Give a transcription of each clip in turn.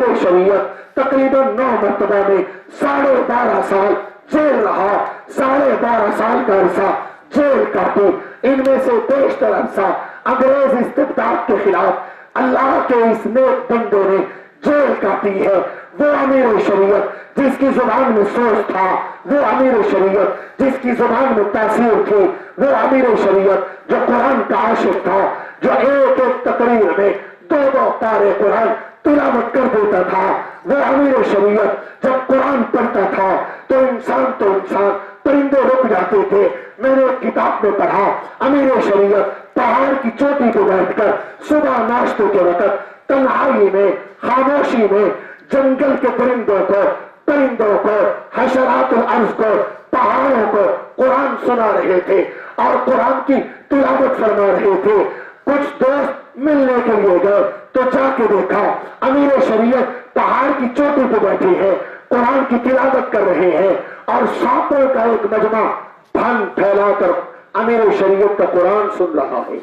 अमीर शरीयत तकरीबन 9 मरतबा में 12.5 साल जेल रहा, 12.5 साल का अरसा जेल काटी। इनमें से बेशतर अरसा अंग्रेज इस्तिबदाद के खिलाफ अल्लाह के इस नेक बंदे ने जेल काटी है। वो अमीर शरीयत जिसकी जुबान में सोच था, वो अमीर शरीयत जिसकी जुबान में तासीर थी, वो अमीर शरीयत जो कुरान का आशिक था, जो एक एक तकरीर में 2-2 पारे कुरान तिलावत कर देता था। वो अमीर शरीयत जब कुरान पढ़ता था तो इंसान परिंदे रुक जाते थे। मैंने एक किताब में पढ़ा, अमीर शरीयत पहाड़ की चोटी पर बैठकर सुबह नाश्ते के वक्त तन्हाई में, खामोशी में जंगल के परिंदों को, हशरात अर्ज को, पहाड़ों को कुरान सुना रहे थे और कुरान की तिलावत फरमा रहे थे। कुछ दोस्त मिलने के लिए गए तो जाके देखा अमीर शरीयत पहाड़ की चोटी पर बैठे हैं, कुरान की तिलावत कर रहे हैं और सांपों का एक मजमा भंग फैलाकर अमीर शरीयत का कुरान सुन रहा है।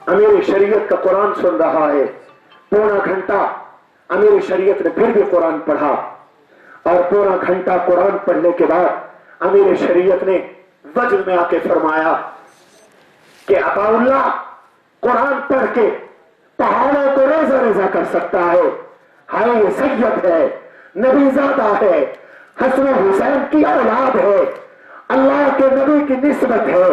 अमीर शरीयत का कुरान सुन रहा है। पौना घंटा अमीर शरीयत ने फिर भी कुरान पढ़ा और पौना घंटा कुरान पढ़ने के बाद अमीर शरीयत ने वज्र में आके फरमाया कि अताउल्लाह कुरान पढ़ के पहाड़ों को रेजा रेजा कर सकता है। हाय ये सैयद है, नबीजादा है, हसन हुसैन की औलाद है, अल्लाह के नबी की निस्बत है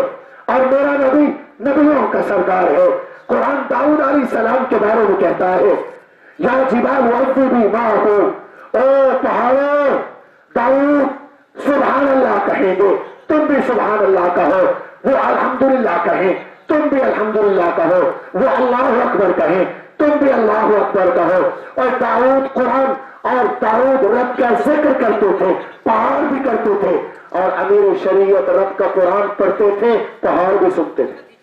और मेरा नबी नबियों का सरदार है। कुरान दाऊद अलैहिस्सलाम के बारे में कहता है, या जिबाल वज़्ज़िबी माहू, ओ पहाड़ों दाऊद सुभान अल्लाह कहेंगे, तुम भी सुभान अल्लाह कहो। वो अल्हम्दुलिल्लाह कहें, तुम भी अल्हम्दुलिल्लाह कहो। वो अल्लाहु अकबर कहें, तुम भी अल्लाहु अकबर कहो। और दाऊद कुरान और दाऊद रब का जिक्र करते थे, पहाड़ भी करते थे और अमीर शरीयत रब का कुरान पढ़ते थे, पहाड़ भी सुनते थे।